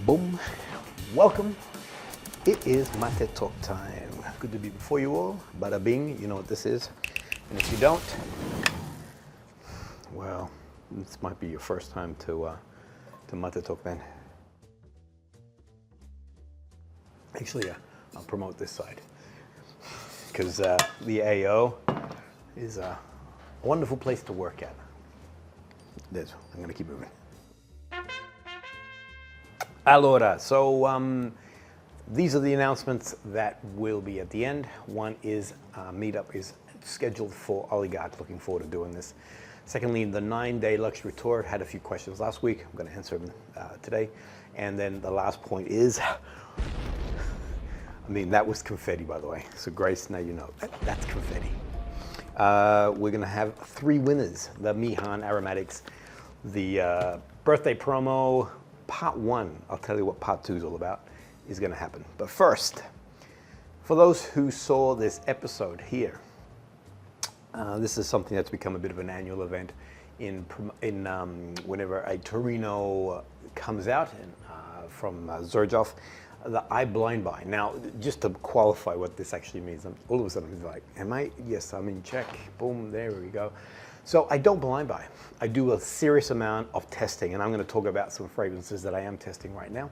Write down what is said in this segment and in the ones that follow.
Boom. Welcome. It is Maté talk time. Good to be before you all. Bada bing, you know what this is. And if you don't, well, this might be your first time to Maté talk then. Actually, I'll promote this side. Because the AO is a wonderful place to work at. I'm going to keep moving. Allora, so these are the announcements that will be at the end. One is meetup is scheduled for OLIGARCH. Looking forward to doing this. Secondly, the 9-day luxury tour. Had a few questions last week. I'm going to answer them today. And then the last point is, I mean, that was confetti, by the way. So Grace, now you know. That's confetti. We're going to have 3 winners. The Mihan Aromatics, the birthday promo, part 1, I'll tell you what part 2 is all about, is going to happen. But first, for those who saw this episode here, this is something that's become a bit of an annual event whenever a Torino comes out from Xerjoff, the I blind buy. Now, just to qualify what this actually means, all of a sudden I'm like, am I? Yes, I'm in check. Boom, there we go. So I don't blind buy. I do a serious amount of testing, and I'm going to talk about some fragrances that I am testing right now.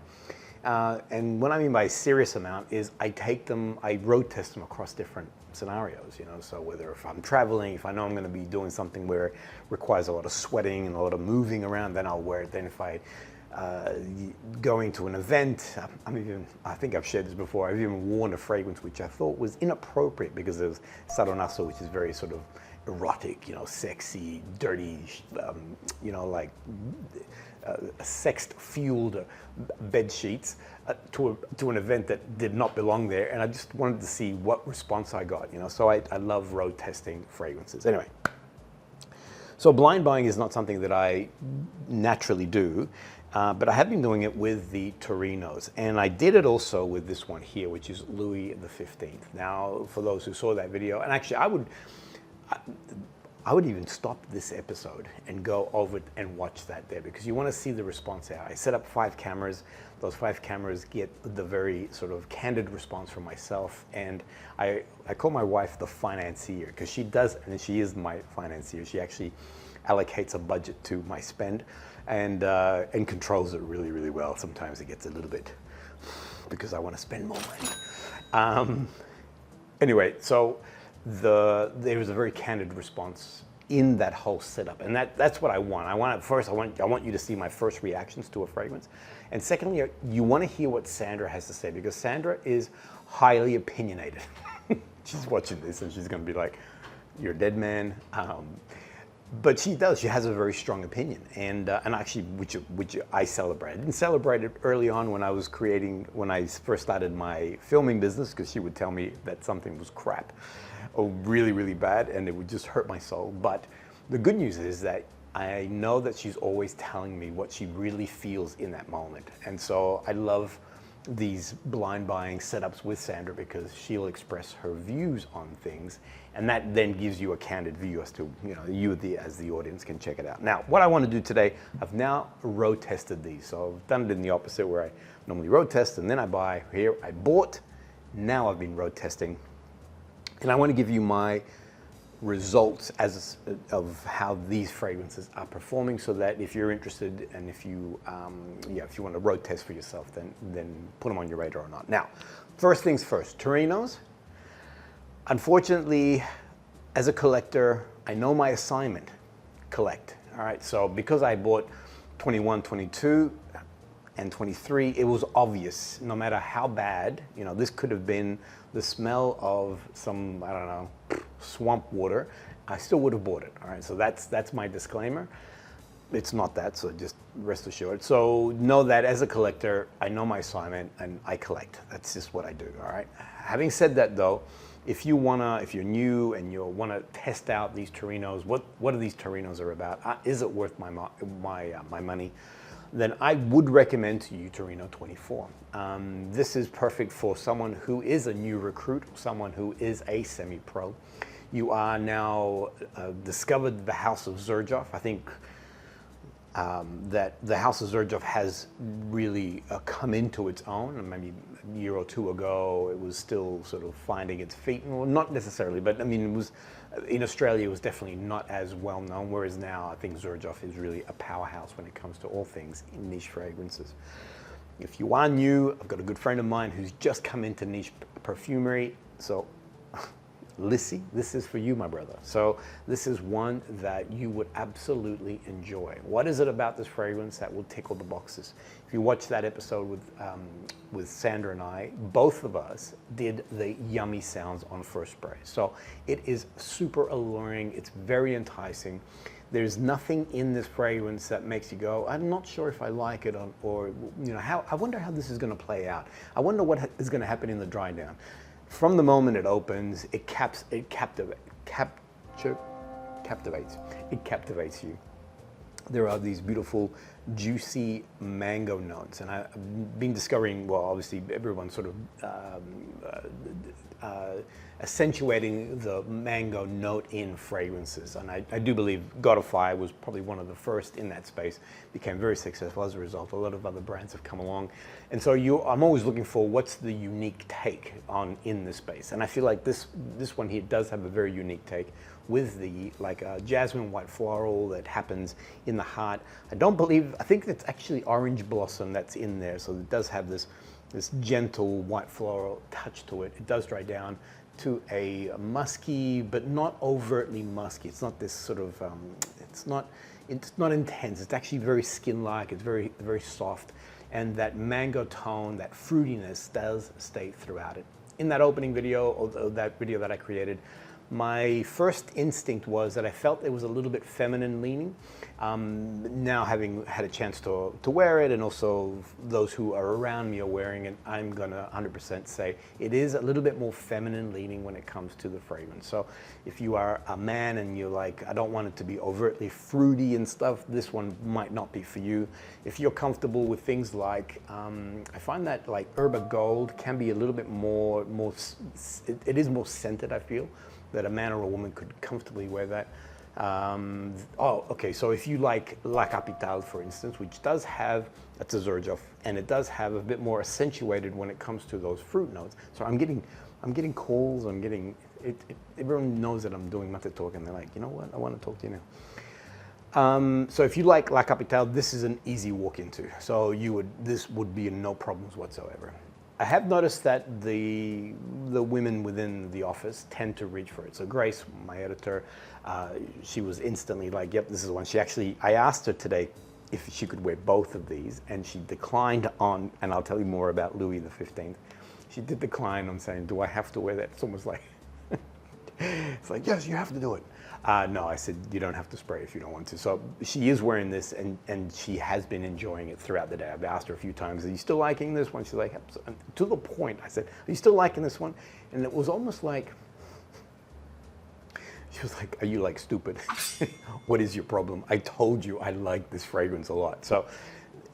And what I mean by serious amount is I take them, I road test them across different scenarios, you know, so whether if I'm traveling, if I know I'm going to be doing something where it requires a lot of sweating and a lot of moving around, then I'll wear it. Then if I going to an event, I think I've shared this before, I've even worn a fragrance which I thought was inappropriate because of Sadonaso, which is very sort of erotic, you know, sexy, dirty, you know, like sex-fueled bed sheets to an event that did not belong there, and I just wanted to see what response I got, you know. So I love road testing fragrances. Anyway, so blind buying is not something that I naturally do, but I have been doing it with the Torino's, and I did it also with this one here, which is Louis XV. Now, for those who saw that video, and actually I would even stop this episode and go over and watch that there, because you want to see the response there. I set up 5 cameras. Those 5 cameras get the very sort of candid response from myself, and I call my wife the financier, because she does, and she is my financier. She actually allocates a budget to my spend and controls it really, really well. Sometimes it gets a little bit, because I want to spend more money. Anyway, so there was a very candid response in that whole setup, and that's what I want. I want you to see my first reactions to a fragrance, and secondly, you want to hear what Sandra has to say, because Sandra is highly opinionated. She's watching this and she's going to be like, "You're a dead man," but she does. She has a very strong opinion, and actually, which I celebrate. I didn't celebrate it early on when I first started my filming business, because she would tell me that something was crap, or really, really bad, and it would just hurt my soul. But the good news is that I know that she's always telling me what she really feels in that moment. And so I love these blind buying setups with Sandra, because she'll express her views on things, and that then gives you a candid view as to, you know, you as the audience can check it out. Now, what I want to do today, I've now road tested these. So I've done it in the opposite, where I normally road test and then I buy. Here I bought, now I've been road testing. And I want to give you my results of how these fragrances are performing, so that if you're interested and if you want to road test for yourself, then put them on your radar or not. Now, first things first, Torino's. Unfortunately, as a collector, I know my assignment, collect. All right, so because I bought 21, 22, and 23, it was obvious, no matter how bad, you know, this could have been the smell of some, I don't know, swamp water, I still would have bought it. All right, so that's my disclaimer. It's not that, so just rest assured. So know that as a collector, I know my assignment and I collect. That's just what I do. All right. Having said that, though, if you're new and you wanna test out these Torino's, what are these Torino's are about? Is it worth my money? Then I would recommend to you Torino 24. This is perfect for someone who is a new recruit, someone who is a semi-pro. You are now discovered the house of Xerjoff. I think that the House of Xerjoff has really come into its own. Maybe a year or two ago, it was still sort of finding its feet. Well, not necessarily, but I mean, it was in Australia. It was definitely not as well known. Whereas now, I think Xerjoff is really a powerhouse when it comes to all things in niche fragrances. If you are new, I've got a good friend of mine who's just come into niche perfumery. So Lissy, this is for you, my brother. So this is one that you would absolutely enjoy. What is it about this fragrance that will tickle the boxes? If you watch that episode with Sandra and I, both of us did the yummy sounds on first spray. So it is super alluring. It's very enticing. There's nothing in this fragrance that makes you go, I'm not sure if I like it, or you know, I wonder how this is going to play out. I wonder what is going to happen in the dry down. From the moment it opens, it captivates you. There are these beautiful, juicy mango notes, and I've been discovering, well, obviously everyone's sort of accentuating the mango note in fragrances, and I do believe God of Fire was probably one of the first in that space, became very successful as a result. A lot of other brands have come along, and so I'm always looking for what's the unique take in this space, and I feel like this one here does have a very unique take with the jasmine white floral that happens in the heart. I think it's actually orange blossom that's in there, so it does have this gentle white floral touch to it. It does dry down to a musky, but not overtly musky. It's not this sort of, it's not intense. It's actually very skin-like. It's very, very soft. And that mango tone, that fruitiness does stay throughout it. In that opening video, or that video that I created, my first instinct was that I felt it was a little bit feminine leaning. Now having had a chance to wear it, and also those who are around me are wearing it, I'm gonna 100% say it is a little bit more feminine leaning when it comes to the fragrance. So if you are a man and you're like, I don't want it to be overtly fruity and stuff, this one might not be for you. If you're comfortable with things like, I find that like ARUBA Gold can be a little bit more it is more scented, I feel, that a man or a woman could comfortably wear that. Okay, so if you like La Capitale, for instance, which does have, that's a Xerjoff, and it does have a bit more accentuated when it comes to those fruit notes. So I'm getting calls, everyone knows that I'm doing Maté talk, and they're like, you know what, I want to talk to you now. So if you like La Capitale, this is an easy walk into. So this would be no problems whatsoever. I have noticed that the women within the office tend to reach for it. So Grace, my editor, she was instantly like, yep, this is one. I asked her today if she could wear both of these, and she declined on, and I'll tell you more about Louis XV. She did decline on saying, do I have to wear that? It's almost like, it's like, yes, you have to do it. No, I said, you don't have to spray if you don't want to. So she is wearing this, and she has been enjoying it throughout the day. I've asked her a few times, are you still liking this one? She's like, to the point. I said, are you still liking this one? And it was almost like, she was like, are you like stupid? What is your problem? I told you I like this fragrance a lot. So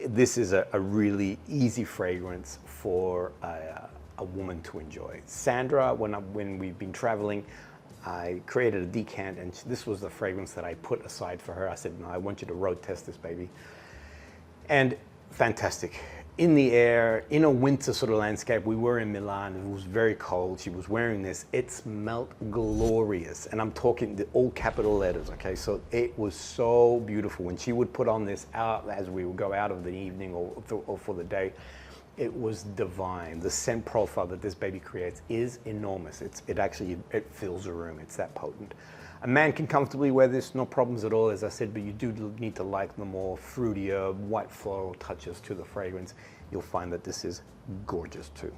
this is a really easy fragrance for a woman to enjoy. Sandra, when we've been traveling, I created a decant, and this was the fragrance that I put aside for her. I said, no, I want you to road test this, baby. And fantastic. In the air, in a winter sort of landscape, we were in Milan, it was very cold, she was wearing this, it smelled glorious. And I'm talking the all capital letters, okay? So it was so beautiful. When she would put on this out as we would go out of the evening or for the day, it was divine. The scent profile that this baby creates is enormous. It fills a room. It's that potent. A man can comfortably wear this, no problems at all, as I said, but you do need to like the more fruitier, white floral touches to the fragrance. You'll find that this is gorgeous too.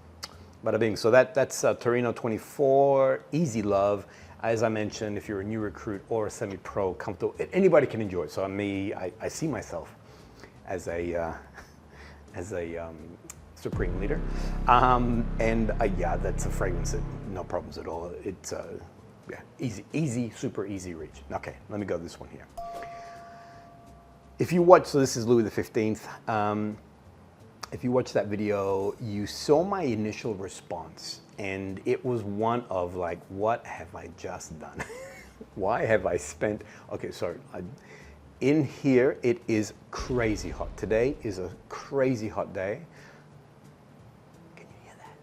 Bada bing. So that's Torino 24, easy love. As I mentioned, if you're a new recruit or a semi-pro, comfortable, anybody can enjoy it. So I see myself as a supreme leader, yeah, that's a fragrance that no problems at all. It's yeah, easy, super easy reach. Okay, let me go this one here. If you watch, so this is Louis XV. If you watch that video, you saw my initial response, and it was one of like, what have I just done? Why have I spent? Okay, sorry. In here, it is crazy hot. Today is a crazy hot day. Can you hear that?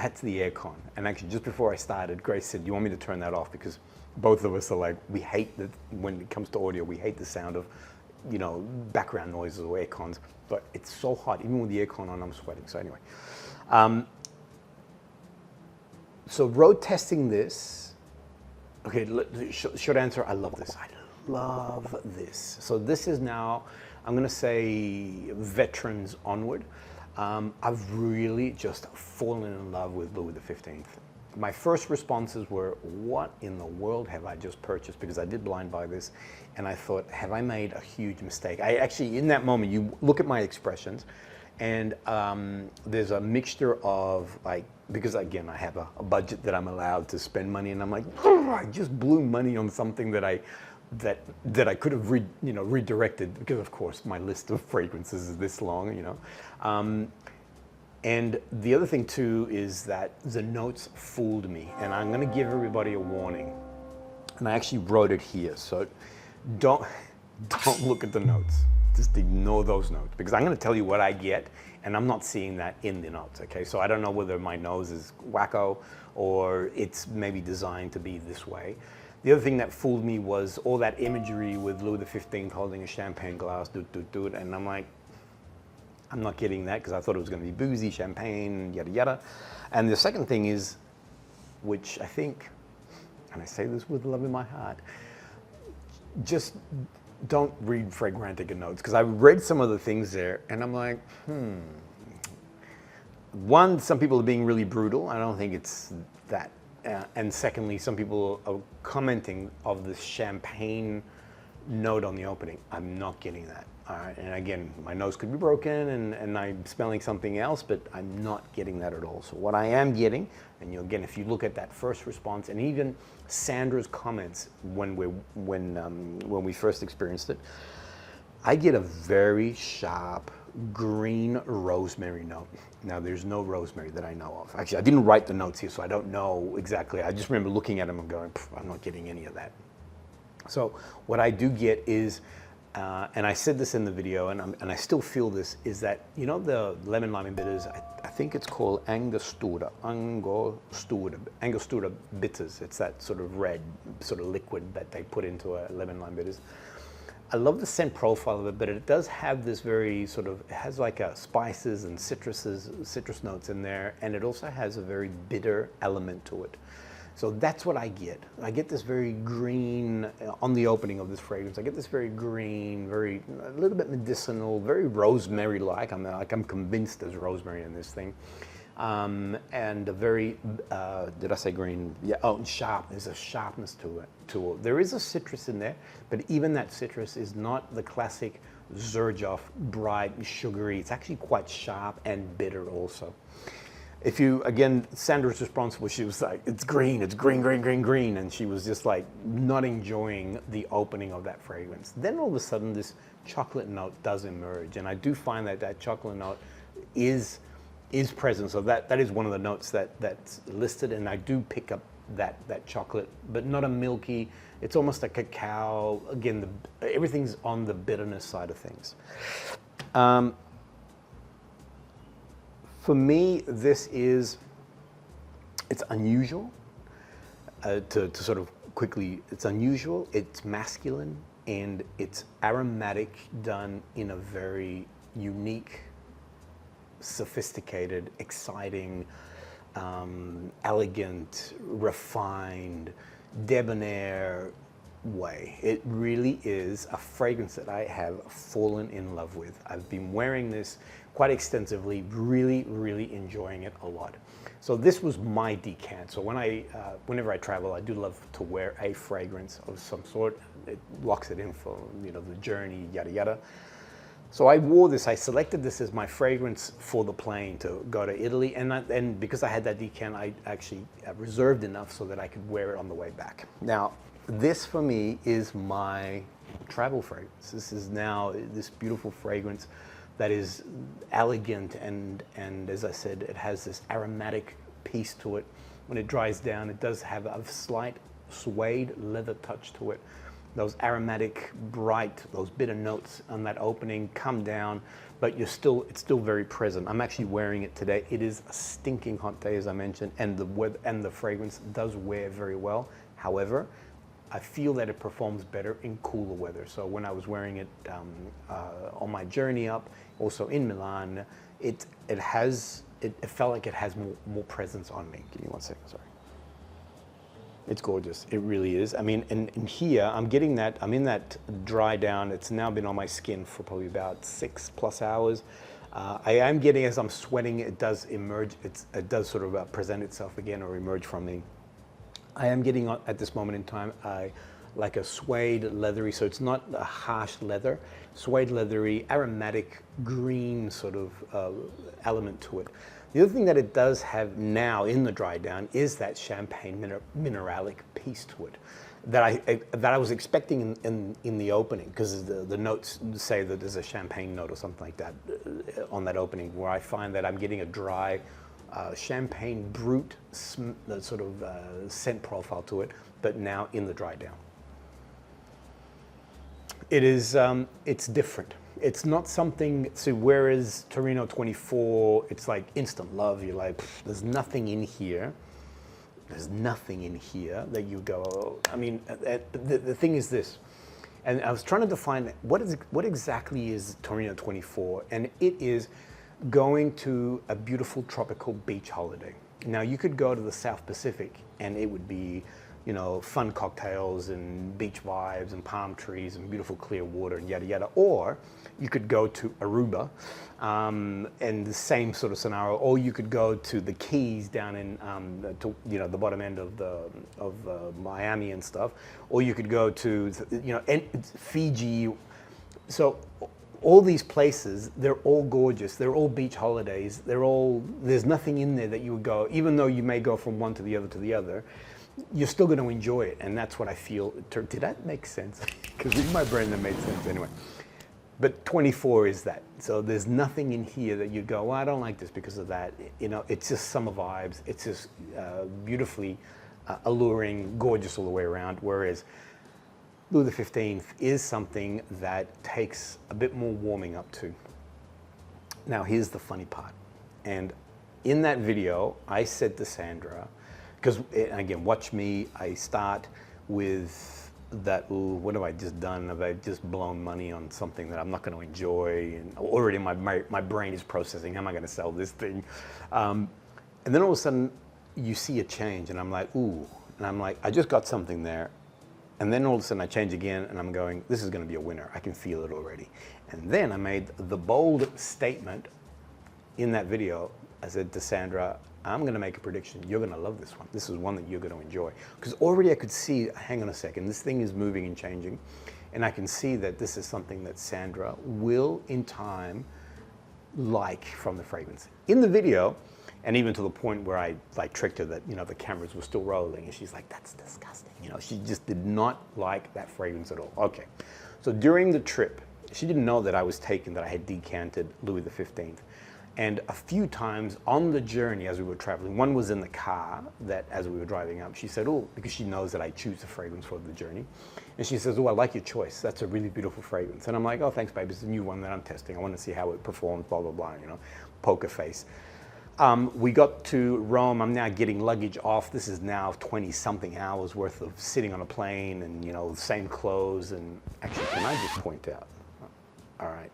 That's the aircon. And actually, just before I started, Grace said, you want me to turn that off? Because both of us are like, we hate that when it comes to audio, we hate the sound of, you know, background noises or aircons. But it's so hot, even with the aircon on, I'm sweating. So anyway. So road testing this, okay, short answer, I love this. I love this. So this is now, I'm gonna say veterans onward. I've really just fallen in love with Louis XV. My first responses were, what in the world have I just purchased? Because I did blind buy this and I thought, have I made a huge mistake? I actually, in that moment, you look at my expressions and there's a mixture of like, because again, I have a budget that I'm allowed to spend money and I'm like, oh, I just blew money on something that I could have redirected, because of course my list of fragrances is this long, you know. And the other thing too is that the notes fooled me, and I'm gonna give everybody a warning. And I actually wrote it here, so don't look at the notes. Just ignore those notes, because I'm gonna tell you what I get, and I'm not seeing that in the notes, okay? So I don't know whether my nose is wacko or it's maybe designed to be this way. The other thing that fooled me was all that imagery with Louis XV holding a champagne glass, and I'm like, I'm not getting that, because I thought it was going to be boozy, champagne, yada yada. And the second thing is, which I think, and I say this with love in my heart, just don't read Fragrantica notes, because I read some of the things there and I'm like, One, some people are being really brutal. I don't think it's that. And secondly, some people are commenting of the champagne note on the opening. I'm not getting that. All right. And again, my nose could be broken and I'm smelling something else, but I'm not getting that at all. So what I am getting, and again, if you look at that first response, and even Sandra's comments when we first experienced it, I get a very sharp green rosemary note. Now, there's no rosemary that I know of. Actually, I didn't write the notes here, so I don't know exactly. I just remember looking at them and going, I'm not getting any of that. So what I do get is, and I said this in the video, and I still feel this, is that, you know, the lemon lime bitters, I think it's called Angostura bitters. It's that sort of red sort of liquid that they put into a lemon lime bitters. I love the scent profile of it, but it does have this very sort of, it has like a spices and citrus notes in there, and it also has a very bitter element to it. So that's what I get. I get this very green, on the opening of this fragrance, I get this very green, a little bit medicinal, very rosemary-like. I'm convinced there's rosemary in this thing. And a very, did I say green? Yeah, oh, sharp. There's a sharpness to it. There is a citrus in there, but even that citrus is not the classic Xerjoff, bright, sugary. It's actually quite sharp and bitter also. If you, again, Sandra's response was, she was like, it's green, green, and she was just like not enjoying the opening of that fragrance. Then all of a sudden this chocolate note does emerge, and I do find that that chocolate note is present. So that is one of the notes that's listed, and I do pick up that chocolate, but not a milky, it's almost a cacao. Again, everything's on the bitterness side of things. For me, it's unusual, to sort of quickly, it's unusual, it's masculine, and it's aromatic, done in a very unique, sophisticated, exciting, elegant, refined, debonair way. It really is a fragrance that I have fallen in love with. I've been wearing this quite extensively, really, really enjoying it a lot. So this was my decant. So whenever I travel, I do love to wear a fragrance of some sort. It locks it in for, you know, the journey, yada yada. So I wore this, I selected this as my fragrance for the plane to go to Italy, and because I had that decant, I actually reserved enough so that I could wear it on the way back. Now, this for me is my travel fragrance. This is now this beautiful fragrance that is elegant, and as I said, it has this aromatic piece to it. When it dries down, it does have a slight suede leather touch to it. those aromatic, bright, those bitter notes on that opening come down, but it's still very present. I'm actually wearing it today. It is a stinking hot day, as I mentioned, and the fragrance does wear very well. However, I feel that it performs better in cooler weather. So when I was wearing it on my journey up, also in Milan, it felt like it has more presence on me. Give me 1 second, sorry. It's gorgeous, it really is. I mean, in here, I'm in that dry down. It's now been on my skin for probably about 6+ hours. I am getting, as I'm sweating, it does emerge, it does sort of present itself again or emerge from me. I am getting, at this moment in time, like a suede leathery, so it's not a harsh leather, suede leathery, aromatic green sort of element to it. The other thing that it does have now in the dry down is that champagne mineralic piece to it that I was expecting in the opening, because the notes say that there's a champagne note or something like that on that opening, where I find that I'm getting a dry champagne brute sort of scent profile to it, but now in the dry down. It is, it's different. It's not something, so whereas Torino 24, it's like instant love. You're like, there's nothing in here. There's nothing in here that you go, oh. I mean, the thing is this, and I was trying to define what exactly is Torino 24, and it is going to a beautiful tropical beach holiday. Now, you could go to the South Pacific and it would be, you know, fun cocktails and beach vibes and palm trees and beautiful clear water and yada yada. Or you could go to Aruba and the same sort of scenario. Or you could go to the Keys down in, the bottom end of Miami and stuff. Or you could go to, Fiji. So all these places, they're all gorgeous. They're all beach holidays. There's nothing in there that you would go, even though you may go from one to the other, you're still going to enjoy it. And that's what I feel. Did that make sense? Because in my brain that made sense anyway. But 24 is that. So there's nothing in here that you go, well, I don't like this because of that. You know, it's just summer vibes. It's just beautifully alluring, gorgeous all the way around. Whereas Louis XV is something that takes a bit more warming up to. Now, here's the funny part. And in that video, I said to Sandra, because again, watch me, I start with that, ooh, what have I just done? Have I just blown money on something that I'm not going to enjoy? And already my brain is processing, how am I going to sell this thing? And then all of a sudden, you see a change, and I'm like, ooh. And I'm like, I just got something there. And then all of a sudden I change again and I'm going, this is going to be a winner. I can feel it already. And then I made the bold statement in that video. I said to Sandra, I'm going to make a prediction. You're going to love this one. This is one that you're going to enjoy. Because already I could see, hang on a second, this thing is moving and changing. And I can see that this is something that Sandra will in time like from the fragrance. In the video, and even to the point where I like tricked her that, the cameras were still rolling, and she's like, that's disgusting. She just did not like that fragrance at all. Okay, so during the trip, she didn't know that I had decanted Louis XV. And a few times on the journey as we were traveling, one was in the car that as we were driving up, she said, oh, because she knows that I choose the fragrance for the journey. And she says, oh, I like your choice. That's a really beautiful fragrance. And I'm like, oh, thanks, babe. It's a new one that I'm testing. I want to see how it performs, blah, blah, blah, poker face. We got to Rome. I'm now getting luggage off. This is now 20-something hours worth of sitting on a plane and, same clothes. And actually, can I just point out? All right.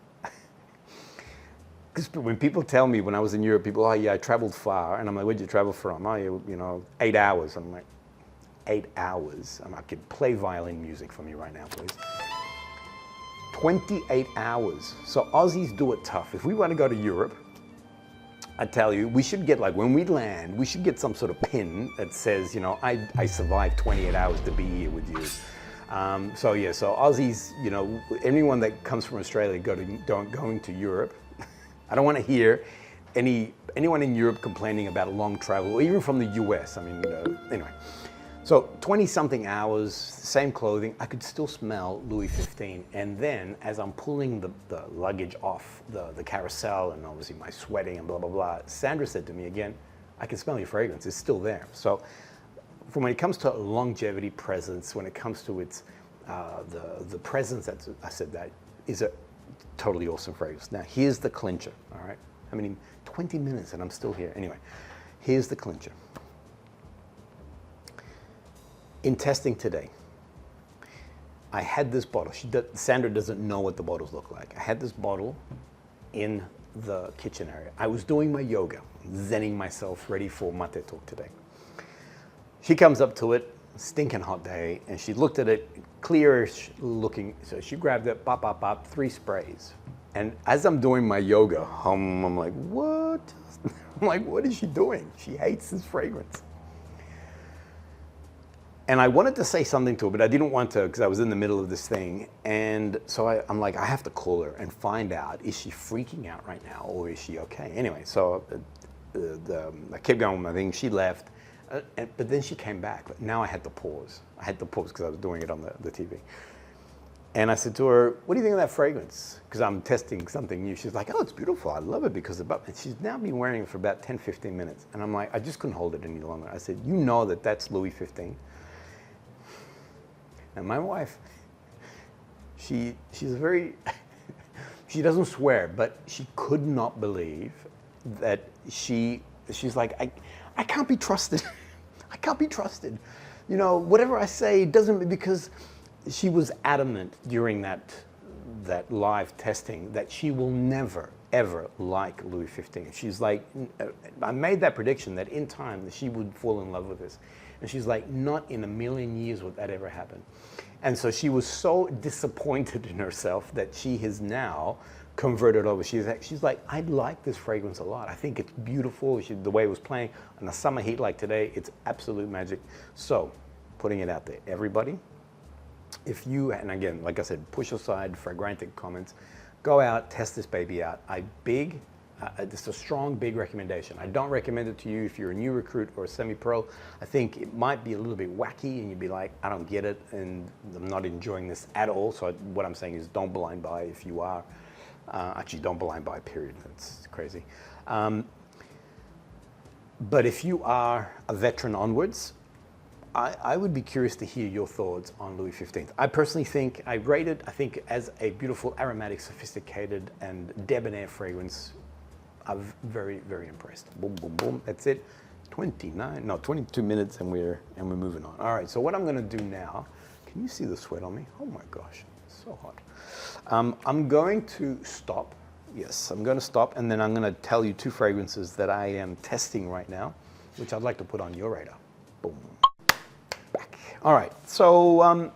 Because when people tell me when I was in Europe, people, oh, yeah, I traveled far. And I'm like, where'd you travel from? Oh, 8 hours. I'm like, 8 hours? I could play violin music for me right now, please. 28 hours. So Aussies do it tough. If we want to go to Europe, I tell you, we should get, like, when we land, we should get some sort of pin that says, I survived 28 hours to be here with you. So Aussies, anyone that comes from Australia going to Europe, I don't want to hear anyone in Europe complaining about a long travel, or even from the US. Anyway. So 20-something hours, same clothing, I could still smell Louis XV. And then as I'm pulling the luggage off the carousel, and obviously my sweating and blah, blah, blah, Sandra said to me again, I can smell your fragrance, it's still there. So when it comes to longevity, presence, when it comes to its the presence, I said that, is a totally awesome fragrance. Now, here's the clincher, all right? I mean, 20 minutes and I'm still here. Anyway, here's the clincher. In testing today, I had this bottle. Sandra doesn't know what the bottles look like. I had this bottle in the kitchen area. I was doing my yoga, zenning myself, ready for Maté talk today. She comes up to it, stinking hot day, and she looked at it, clearish looking, so she grabbed it, pop, pop, pop, 3 sprays. And as I'm doing my yoga, I'm like, what? I'm like, what is she doing? She hates this fragrance. And I wanted to say something to her, but I didn't want to because I was in the middle of this thing. And so I'm like, I have to call her and find out, is she freaking out right now or is she okay? Anyway, so I kept going with my thing. She left, but then she came back. But now I had to pause. I had to pause because I was doing it on the TV. And I said to her, what do you think of that fragrance? Because I'm testing something new. She's like, oh, it's beautiful. I love it because of, and she's now been wearing it for about 10, 15 minutes. And I'm like, I just couldn't hold it any longer. I said, you know that that's Louis 15. And my wife, she's a very, she doesn't swear, but she could not believe that she's like, I can't be trusted. I can't be trusted. You know, whatever I say doesn't, because she was adamant during that live testing that she will never, ever like Louis 15. She's like, I made that prediction that in time that she would fall in love with this. And she's like, not in a million years would that ever happen. And so she was so disappointed in herself that she has now converted over. She's like, I like this fragrance a lot. I think it's beautiful. The way it was playing on a summer heat like today, it's absolute magic. So, putting it out there, everybody, if you, and again, like I said, push aside fragrantic comments, go out, test this baby out. It's a strong, big recommendation. I don't recommend it to you if you're a new recruit or a semi-pro. I think it might be a little bit wacky and you'd be like, I don't get it and I'm not enjoying this at all. So what I'm saying is don't blind buy if you are. Actually, don't blind buy, period. That's crazy. But if you are a veteran onwards, I would be curious to hear your thoughts on Louis XV. I personally think, I rate it, I think, as a beautiful, aromatic, sophisticated, and debonair fragrance. I'm very, very impressed. Boom, boom, boom. That's it. 22 minutes, and we're moving on. All right. So what I'm going to do now? Can you see the sweat on me? Oh my gosh, it's so hot. I'm going to stop. Yes, I'm going to stop, and then I'm going to tell you 2 fragrances that I am testing right now, which I'd like to put on your radar. Boom. Back. All right. So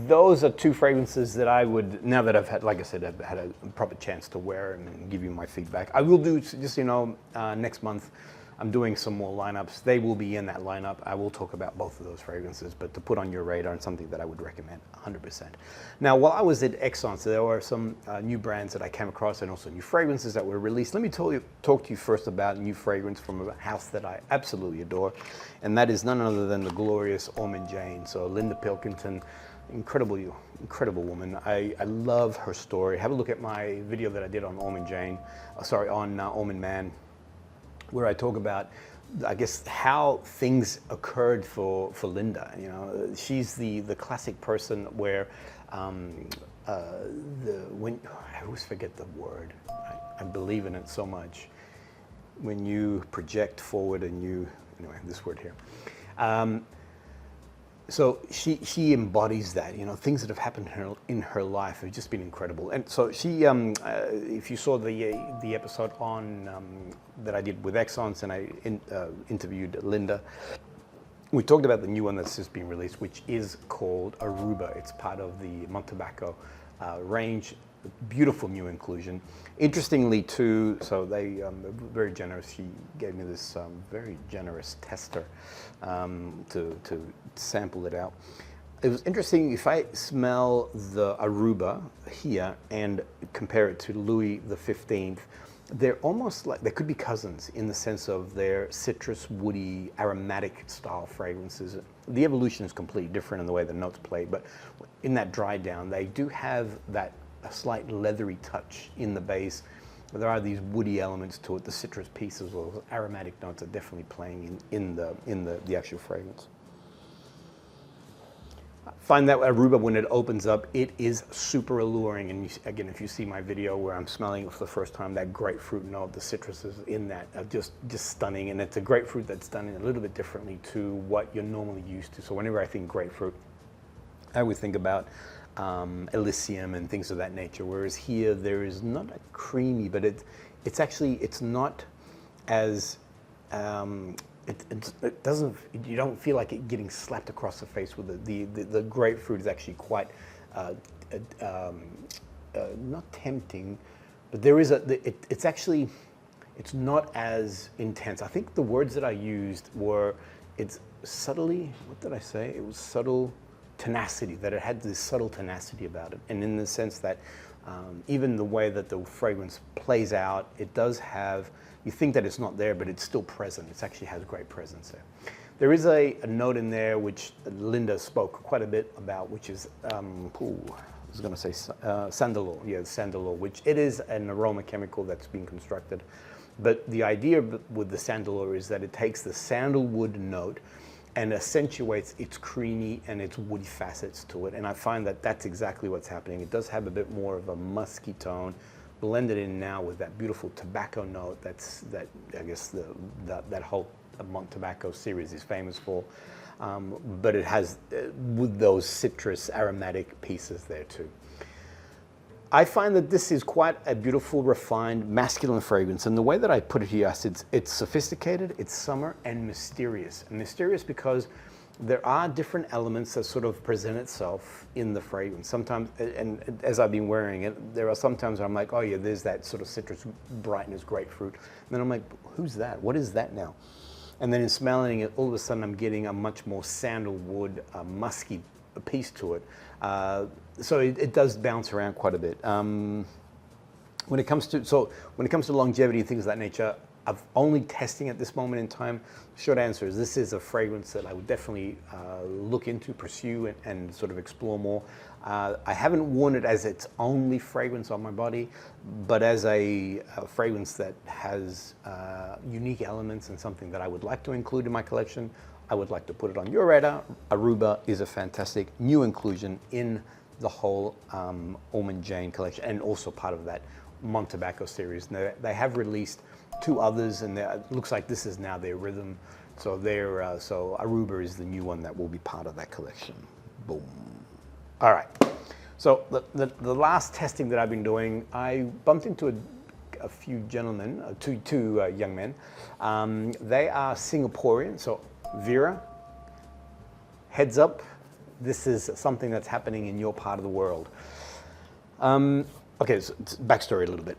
those are 2 fragrances that I would, now that I've had, like I said, I've had a proper chance to wear and give you my feedback. I will do, just, you know, next month, I'm doing some more lineups. They will be in that lineup. I will talk about both of those fragrances, but to put on your radar and something that I would recommend 100%. Now, while I was at Esxence, there were some new brands that I came across and also new fragrances that were released. Let me talk to you first about a new fragrance from a house that I absolutely adore, and that is none other than the glorious ORMONDE JAYNE. So Linda Pilkington, incredible woman. I love her story. Have a look at my video that I did on ORMONDE JAYNE, on ORMONDE Man, where I talk about, I guess, how things occurred for Linda. You know, she's the classic person where I always forget the word. I believe in it so much. When you project forward and anyway, this word here. So she embodies that, you know, things that have happened in her life have just been incredible. And so she, if you saw the episode on that I did with Esxence, and I interviewed Linda, we talked about the new one that's just been released, which is called ARUBA. It's part of the Montebacco range. Beautiful new inclusion. Interestingly too, so they very generous. She gave me this very generous tester to sample it out. It was interesting. If I smell the ARUBA here and compare it to Louis XV, they're almost like, they could be cousins in the sense of their citrus, woody, aromatic style fragrances. The evolution is completely different in the way the notes play, but in that dry down, they do have that a slight leathery touch in the base. There are these woody elements to it. The citrus pieces or aromatic notes are definitely playing in the actual fragrance. Find that Aruba, when it opens up, it is super alluring. And again, if you see my video where I'm smelling it for the first time, that grapefruit note, the citruses in that are just stunning. And it's a grapefruit that's done a little bit differently to what you're normally used to. So whenever I think grapefruit, I would think about Elysium and things of that nature. Whereas here, there is not a creamy, but it's actually, it's not as, it doesn't, you don't feel like it getting slapped across the face with it. The grapefruit is actually quite, not tempting, but there is it's actually, it's not as intense. I think the words that I used were, it's subtly, what did I say? It was subtle tenacity, that it had this subtle tenacity about it. And in the sense that even the way that the fragrance plays out, it does have, you think that it's not there, but it's still present. It actually has great presence there. There is a note in there which Linda spoke quite a bit about, which is, I was going to say sandalwood, yeah, sandalwood, which it is an aroma chemical that's being constructed. But the idea with the sandalwood is that it takes the sandalwood note and accentuates its creamy and its woody facets to it. And I find that that's exactly what's happening. It does have a bit more of a musky tone, blended in now with that beautiful tobacco note that I guess that whole Monte Tobacco series is famous for. But it has, with those citrus aromatic pieces there too. I find that this is quite a beautiful, refined, masculine fragrance. And the way that I put it here, it's sophisticated, it's summer, and mysterious. And mysterious because there are different elements that sort of present itself in the fragrance. Sometimes, and as I've been wearing it, there are some times where I'm like, oh yeah, there's that sort of citrus brightness, grapefruit. And then I'm like, who's that? What is that now? And then in smelling it, all of a sudden I'm getting a much more sandalwood, musky piece to it. So it does bounce around quite a bit. When it comes to longevity and things of that nature, I'm only testing at this moment in time. Short answer is this is a fragrance that I would definitely look into, pursue, and sort of explore more. I haven't worn it as its only fragrance on my body, but as a fragrance that has unique elements and something that I would like to include in my collection. I would like to put it on your radar. Aruba is a fantastic new inclusion in the whole ORMONDE JAYNE collection, and also part of that Monte Tobacco series. Now, they have released 2 others, and it looks like this is now their rhythm. So so Aruba is the new one that will be part of that collection. Boom. All right. So the last testing that I've been doing, I bumped into a few gentlemen, two young men. They are Singaporean. So Vera, heads up, this is something that's happening in your part of the world. Okay, so backstory a little bit.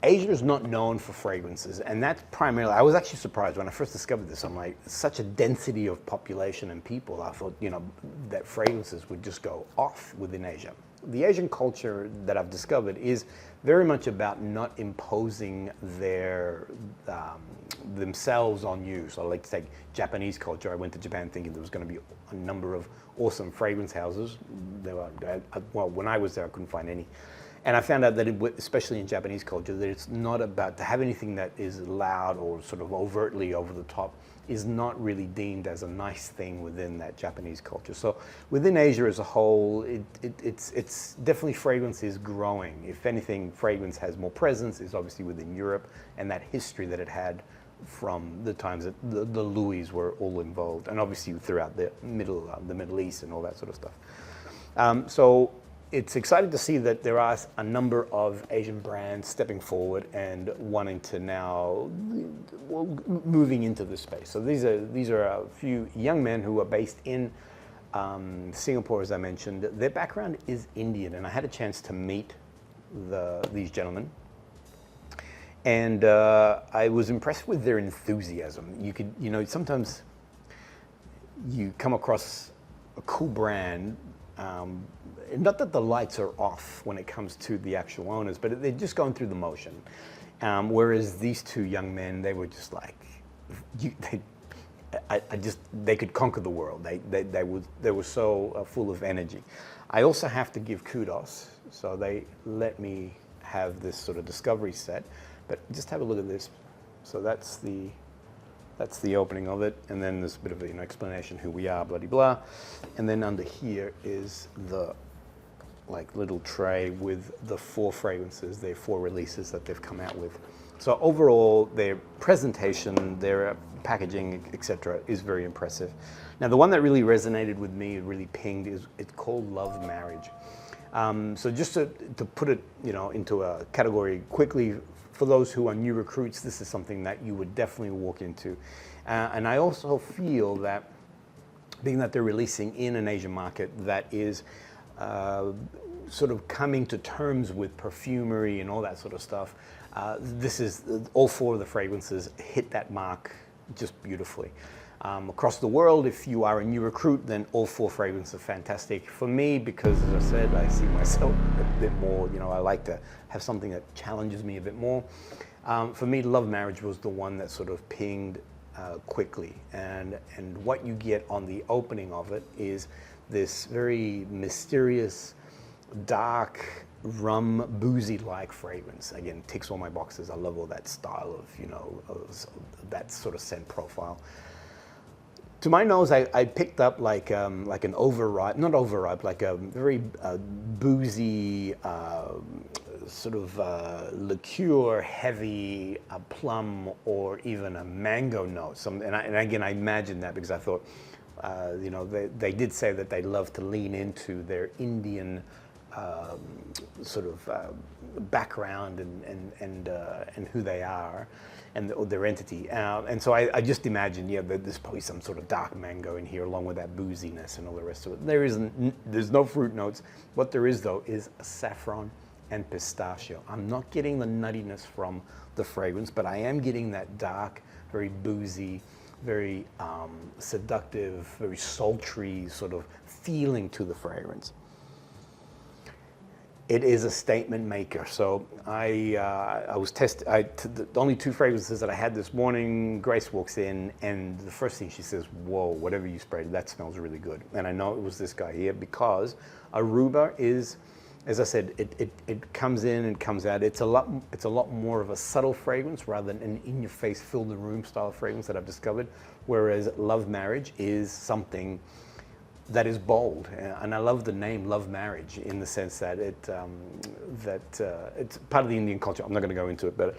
Asia is not known for fragrances, and that's primarily, I was actually surprised when I first discovered this. I'm like, such a density of population and people, I thought, you know, that fragrances would just go off within Asia. The Asian culture that I've discovered is very much about not imposing themselves on you. So I like to take Japanese culture. I went to Japan thinking there was going to be a number of awesome fragrance houses. Well, when I was there, I couldn't find any. And I found out that, especially in Japanese culture, that it's not about to have anything that is loud or sort of overtly over the top is not really deemed as a nice thing within that Japanese culture. So within Asia as a whole, it's definitely fragrance is growing. If anything, fragrance has more presence is obviously within Europe and that history that it had from the times that the Louis were all involved, and obviously throughout the Middle East and all that sort of stuff. So it's exciting to see that there are a number of Asian brands stepping forward and wanting to now, moving into this space. So these are a few young men who are based in Singapore, as I mentioned. Their background is Indian, and I had a chance to meet these gentlemen. And I was impressed with their enthusiasm. You know, sometimes you come across a cool brand. Not that the lights are off when it comes to the actual owners, but they're just going through the motion. Whereas these 2 young men, they were just like, they could conquer the world. They were so full of energy. I also have to give kudos. So they let me have this sort of discovery set, but just have a look at this. So that's the That's the opening of it, and then there's a bit of an explanation who we are, blah blah, and then under here is the like little tray with the 4 fragrances, their 4 releases that they've come out with. So overall, their presentation, their packaging, etc., is very impressive. Now, the one that really resonated with me, really pinged, is it's called Love Marriage. So just to put it, into a category quickly, for those who are new recruits, this is something that you would definitely walk into. And I also feel that, being that they're releasing in an Asian market that is sort of coming to terms with perfumery and all that sort of stuff, this is, all 4 of the fragrances hit that mark just beautifully. Across the world, if you are a new recruit, then all 4 fragrances are fantastic. For me, because as I said, I see myself a bit more, I like to have something that challenges me a bit more. For me, Love Marriage was the one that sort of pinged quickly. And what you get on the opening of it is this very mysterious, dark, rum, boozy-like fragrance. Again, ticks all my boxes. I love all that style of, that sort of scent profile. To my nose, I picked up like an overripe, not overripe, like a very boozy, sort of liqueur heavy, plum or even a mango note. And again, I imagined that because I thought, they did say that they love to lean into their Indian sort of background and who they are and their entity. And so I just imagined, there's probably some sort of dark mango in here along with that booziness and all the rest of it. There's no fruit notes. What there is though is saffron and pistachio. I'm not getting the nuttiness from the fragrance, but I am getting that dark, very boozy, very seductive, very sultry sort of feeling to the fragrance. It is a statement maker. So I was testing, the only 2 fragrances that I had this morning, Grace walks in and the first thing she says, whoa, whatever you sprayed, that smells really good. And I know it was this guy here because Aruba is, as I said, it comes in and comes out. It's a lot more of a subtle fragrance rather than an in-your-face, fill-the-room style fragrance that I've discovered. Whereas Love Marriage is something that is bold, and I love the name Love Marriage in the sense that it's part of the Indian culture. I'm not going to go into it, but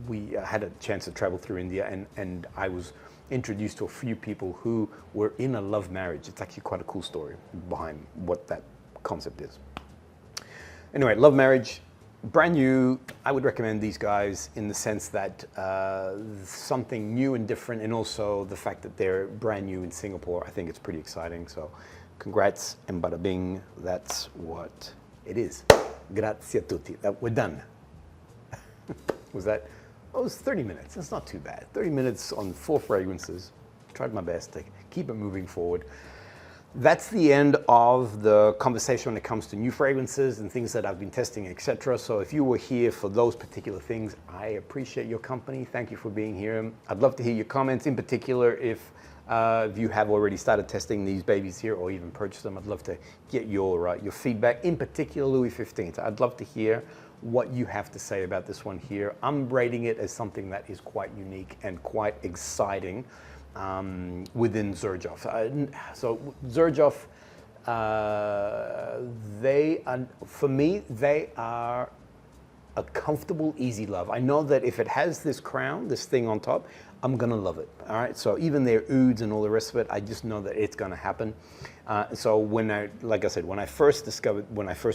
we had a chance to travel through India, and I was introduced to a few people who were in a love marriage. It's actually quite a cool story behind what that concept is. Anyway, Love Marriage, brand new. I would recommend these guys in the sense that something new and different, and also the fact that they're brand new in Singapore. I think it's pretty exciting. So congrats and bada bing. That's what it is. Grazie a tutti. We're done. Was that? Oh, it was 30 minutes. That's not too bad. 30 minutes on 4 fragrances. Tried my best to keep it moving forward. That's the end of the conversation when it comes to new fragrances and things that I've been testing, etc. So if you were here for those particular things, I appreciate your company. Thank you for being here. I'd love to hear your comments, in particular if you have already started testing these babies here or even purchased them. I'd love to get your feedback, in particular Louis XV. I'd love to hear what you have to say about this one here. I'm rating it as something that is quite unique and quite exciting. Within Xerjoff. So Xerjoff, for me, they are a comfortable, easy love. I know that if it has this crown, this thing on top, I'm gonna love it, all right? So even their ouds and all the rest of it, I just know that it's gonna happen. So like I said, when I first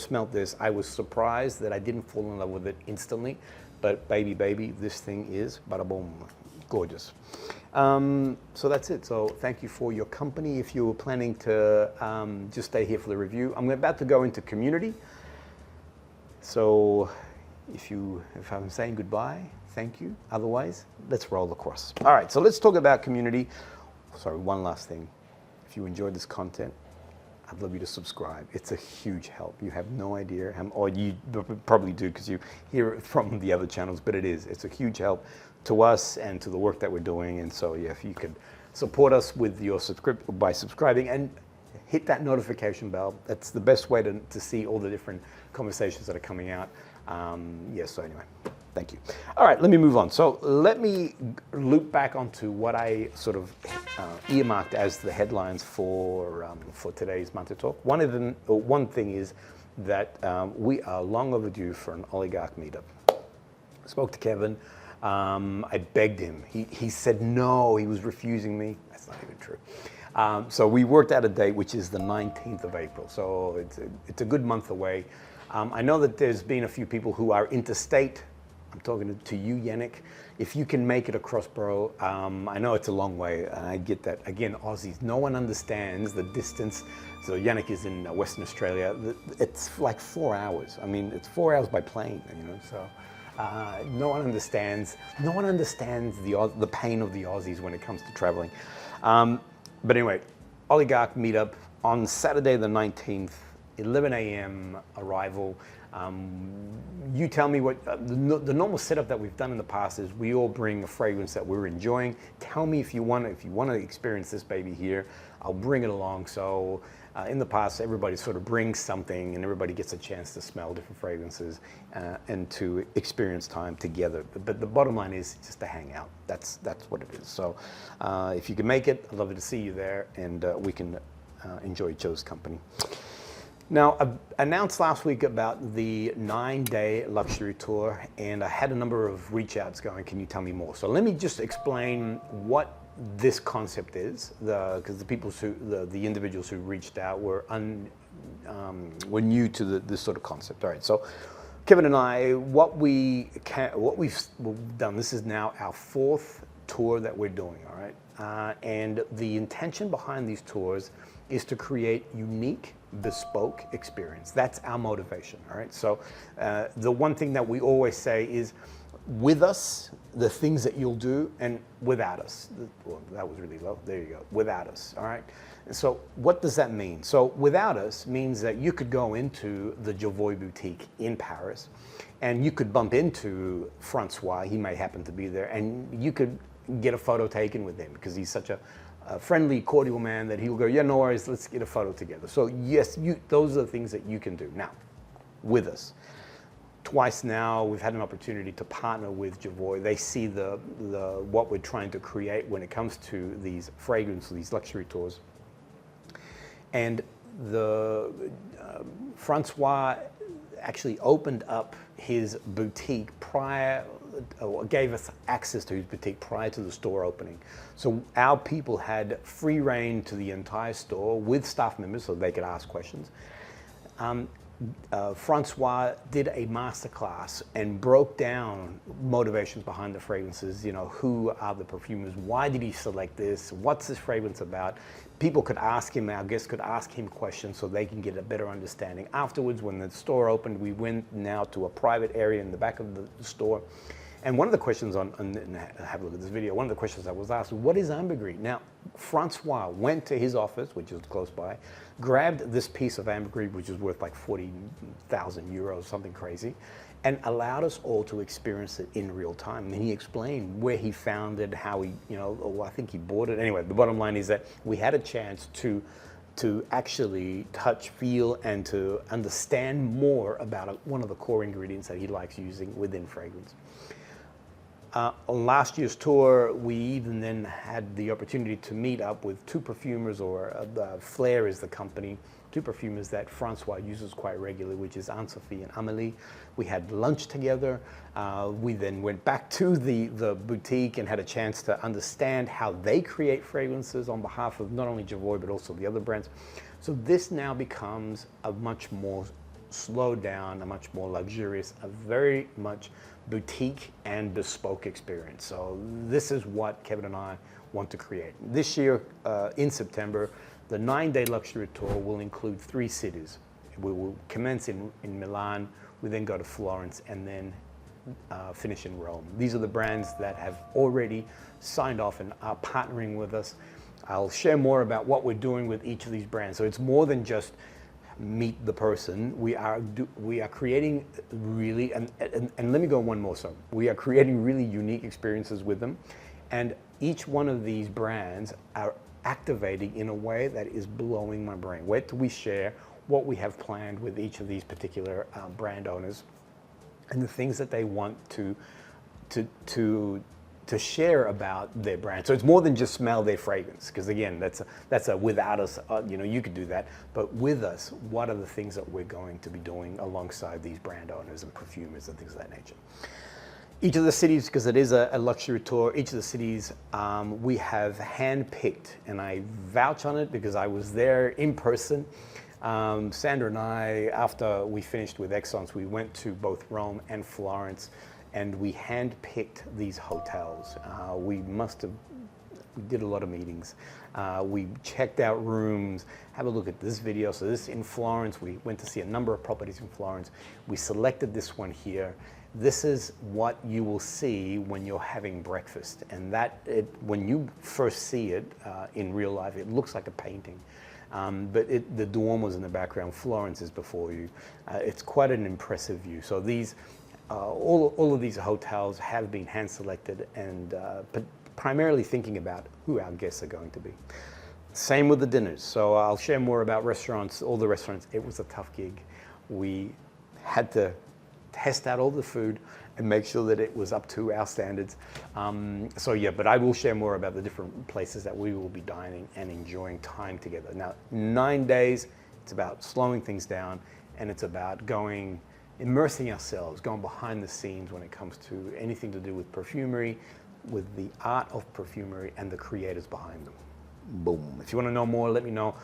smelled this, I was surprised that I didn't fall in love with it instantly, but baby, this thing is bada boom, gorgeous. So that's it. So thank you for your company. If you were planning to just stay here for the review, I'm about to go into community. So if I'm saying goodbye, thank you. Otherwise, let's roll across. All right, so let's talk about community. Sorry, one last thing. If you enjoyed this content, I'd love you to subscribe. It's a huge help. You have no idea, or you probably do because you hear it from the other channels, but it's a huge help to us and to the work that we're doing. And so yeah, if you could support us with your by subscribing and hit that notification bell, that's the best way to see all the different conversations that are coming out. So anyway, Thank you. All right, let me move on. So let me loop back onto what I sort of earmarked as the headlines for today's Maté Talk. One thing is that we are long overdue for an oligarch meetup. I spoke to Kevin. I begged him. He said no, he was refusing me. That's not even true. So we worked out a date, which is the 19th of April. So it's a good month away. I know that there's been a few people who are interstate. I'm talking to you, Yannick. If you can make it across, bro, I know it's a long way, and I get that. Again, Aussies, no one understands the distance. So Yannick is in Western Australia. It's like 4 hours. I mean, it's 4 hours by plane, you know, so. No one understands the pain of the Aussies when it comes to traveling. But anyway, Oligarch meetup on Saturday the 19th, 11 a.m. arrival. You tell me what the normal setup that we've done in the past is. We all bring a fragrance that we're enjoying. Tell me if you want to experience this baby here. I'll bring it along. So in the past, everybody sort of brings something, and everybody gets a chance to smell different fragrances and to experience time together. But the bottom line is just to hang out. That's what it is. So if you can make it, I'd love to see you there, and we can enjoy each other's company. Now, I announced last week about the 9-day luxury tour, and I had a number of reach outs going, can you tell me more? So let me just explain what this concept is, because the individuals who reached out were new to this sort of concept. All right, so Kevin and I, what we've done, this is now our 4th tour that we're doing, all right? And the intention behind these tours is to create unique, bespoke experience. That's our motivation, all right? So the one thing that we always say is, with us, the things that you'll do, and without us. Well, that was really low. There you go. Without us, all right? And so what does that mean? So without us means that you could go into the Jovoy boutique in Paris, and you could bump into Francois. He may happen to be there, and you could get a photo taken with him because he's such a friendly, cordial man that he'll go, yeah, no worries, let's get a photo together. So yes, those are the things that you can do. Now, with us. Twice now, we've had an opportunity to partner with Jovoy. They see what we're trying to create when it comes to these fragrances, these luxury tours. And Francois actually opened up his boutique or gave us access to his boutique prior to the store opening. So our people had free reign to the entire store with staff members so they could ask questions. Francois did a masterclass and broke down motivations behind the fragrances. You know, who are the perfumers? Why did he select this? What's this fragrance about? People could ask him, our guests could ask him questions so they can get a better understanding. Afterwards, when the store opened, we went now to a private area in the back of the store. And one of the questions have a look at this video, one of the questions I was asked, what is ambergris? Now, Francois went to his office, which is close by, grabbed this piece of ambergris, which is worth like 40,000 euros, something crazy, and allowed us all to experience it in real time. And he explained where he found it, how he, I think he bought it. Anyway, the bottom line is that we had a chance to actually touch, feel, and to understand more about one of the core ingredients that he likes using within fragrance. On last year's tour, we even then had the opportunity to meet up with 2 perfumers, or Flair is the company, 2 perfumers that Francois uses quite regularly, which is Anne-Sophie and Amélie. We had lunch together. We then went back to the boutique and had a chance to understand how they create fragrances on behalf of not only Jovoy, but also the other brands. So this now becomes a much more slowed down, a much more luxurious, a very much boutique and bespoke experience. So this is what Kevin and I want to create. This year, in September, the 9-day luxury tour will include 3 cities. We will commence in Milan, we then go to Florence, and then finish in Rome. These are the brands that have already signed off and are partnering with us. I'll share more about what we're doing with each of these brands. So it's more than just meet the person. We are creating really, and let me go one more. So we are creating really unique experiences with them, and each one of these brands are activating in a way that is blowing my brain. Where do we share what we have planned with each of these particular brand owners? and the things that they want to share about their brand. So it's more than just smell their fragrance, because again, that's a without us, you could do that, but with us, what are the things that we're going to be doing alongside these brand owners and perfumers and things of that nature. Each of the cities, because it is a luxury tour, each of the cities we have handpicked, and I vouch on it because I was there in person. Sandra and I, after we finished with Esxence, we went to both Rome and Florence, and we handpicked these hotels. We did a lot of meetings. We checked out rooms. Have a look at this video. So this in Florence, we went to see a number of properties in Florence. We selected this one here. This is what you will see when you're having breakfast. And when you first see it in real life, it looks like a painting. But the Duomo's in the background, Florence is before you. It's quite an impressive view. So these, all of these hotels have been hand selected, and primarily thinking about who our guests are going to be. Same with the dinners. So I'll share more about restaurants, all the restaurants. It was a tough gig. We had to test out all the food and make sure that it was up to our standards. So yeah, but I will share more about the different places that we will be dining and enjoying time together. Now, 9 days, it's about slowing things down, and it's about immersing ourselves, going behind the scenes when it comes to anything to do with perfumery, with the art of perfumery and the creators behind them. Boom. If you want to know more, let me know.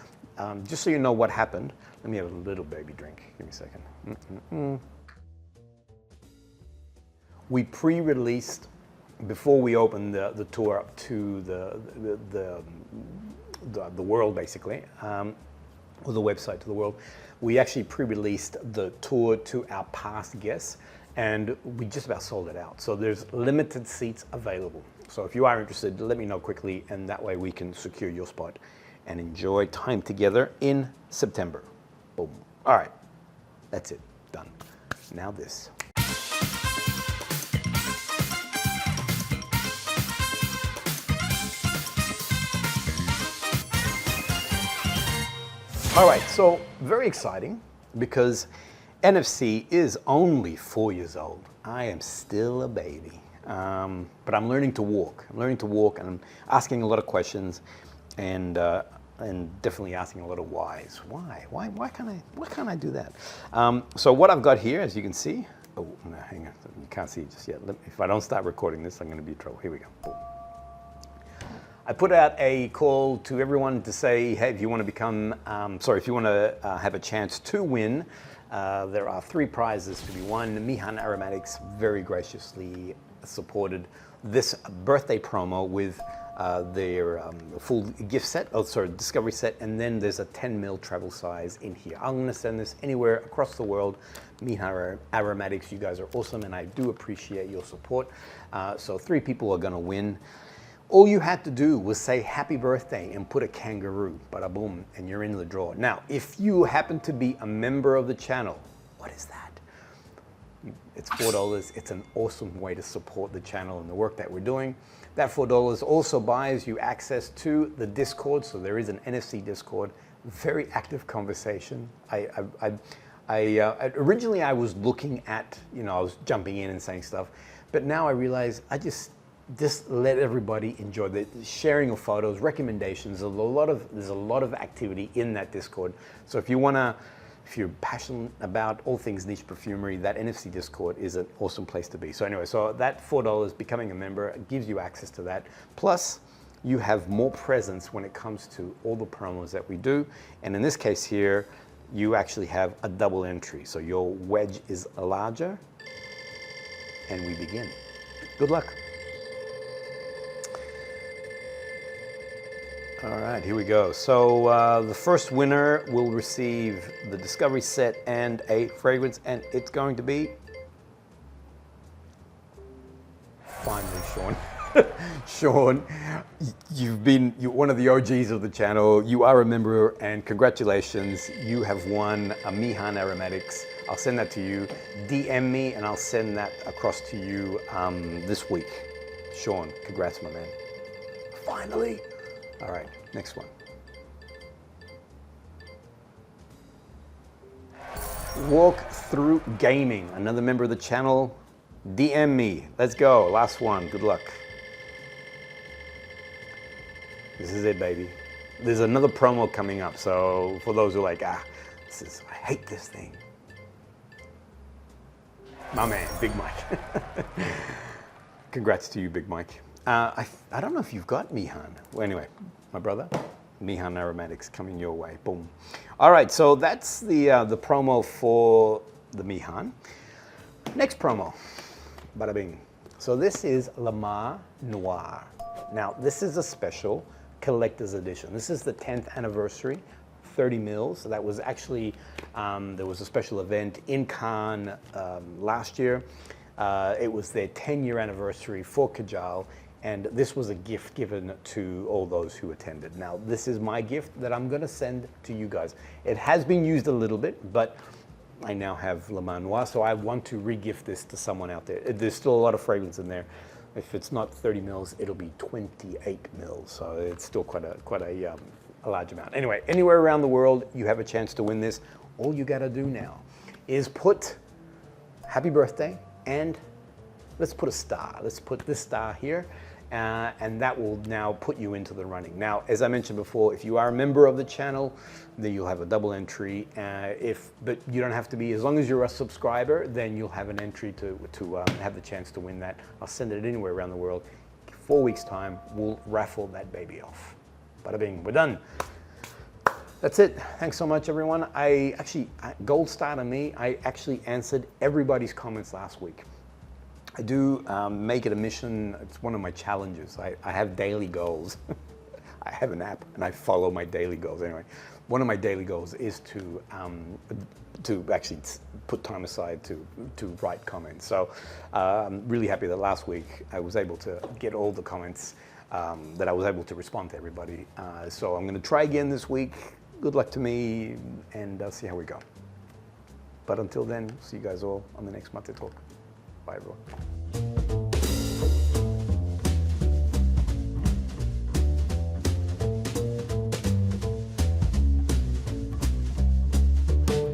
Just so you know what happened, let me have a little baby drink. Give me a second. We pre-released, before we opened the tour up to the world, basically, or the website to the world, we actually pre-released the tour to our past guests, and we just about sold it out. So there's limited seats available. So if you are interested, let me know quickly, and that way we can secure your spot and enjoy time together in September. Boom. All right, that's it, done. Now this. All right, so very exciting because NFC is only 4 years old. I am still a baby, but I'm learning to walk. I'm learning to walk, and I'm asking a lot of questions, and definitely asking a lot of whys. Why can't I do that? So what I've got here, as you can see, oh no, hang on, you can't see it just yet. If I don't start recording this, I'm going to be in trouble. Here we go. Boom. I put out a call to everyone to say, hey, if you want to become, if you want to have a chance to win, there are 3 prizes to be won. Mihan Aromatics very graciously supported this birthday promo with their full gift set, discovery set, and then there's a 10 ml travel size in here. I'm going to send this anywhere across the world. Mihan Aromatics, you guys are awesome, and I do appreciate your support. So 3 people are going to win. All you had to do was say happy birthday and put a kangaroo, bada boom, and you're in the draw. Now, if you happen to be a member of the channel, what is that? It's $4. It's an awesome way to support the channel and the work that we're doing. That $4 also buys you access to the Discord. So there is an NFC Discord, very active conversation. Originally I was looking at, I was jumping in and saying stuff, but now I realize I just let everybody enjoy the sharing of photos, recommendations. There's a lot of activity in that Discord. So if you're passionate about all things niche perfumery, that NFC Discord is an awesome place to be. So anyway, so that $4, becoming a member, gives you access to that. Plus, you have more presence when it comes to all the promos that we do. And in this case here, you actually have a double entry. So your wedge is larger, and we begin. Good luck. All right, here we go. So the first winner will receive the discovery set and a fragrance, and it's going to be finally Sean. Sean, you're one of the OGs of the channel. You are a member, and congratulations. You have won a Mihan Aromatics. I'll send that to you. DM me, and I'll send that across to you this week. Sean, congrats, my man. Finally. All right, next one. Walk Through Gaming, another member of the channel. DM me. Let's go. Last one. Good luck. This is it, baby. There's another promo coming up. So for those who are like, I hate this thing. My man, Big Mike. Congrats to you, Big Mike. I don't know if you've got Mihan. Well, anyway, my brother, Mihan Aromatics coming your way. Boom. All right, so that's the promo for the Mihan. Next promo. Bada bing. So this is LAMAR Noir. Now, this is a special collector's edition. This is the 10th anniversary, 30 mils. That was actually, there was a special event in Cannes last year. It was their 10-year anniversary for KAJAL, and this was a gift given to all those who attended. Now, this is my gift that I'm gonna send to you guys. It has been used a little bit, but I now have LAMAR Noir, so I want to re-gift this to someone out there. There's still a lot of fragrance in there. If it's not 30 mils, it'll be 28 mils, so it's still quite a large amount. Anyway, anywhere around the world, you have a chance to win this. All you gotta do now is put happy birthday, and let's put a star. Let's put this star here, and that will now put you into the running. Now, as I mentioned before, if you are a member of the channel, then you'll have a double entry. But you don't have to be, as long as you're a subscriber, then you'll have an entry to have the chance to win that. I'll send it anywhere around the world. 4 weeks time, we'll raffle that baby off. Bada bing, we're done. That's it. Thanks so much, everyone. Gold star to me, I actually answered everybody's comments last week. I do make it a mission. It's one of my challenges. I have daily goals. I have an app and I follow my daily goals. Anyway, one of my daily goals is to actually put time aside to write comments. So I'm really happy that last week I was able to get all the comments, that I was able to respond to everybody. So I'm going to try again this week. Good luck to me, and see how we go. But until then, see you guys all on the next Maté Talk. Bye, everyone.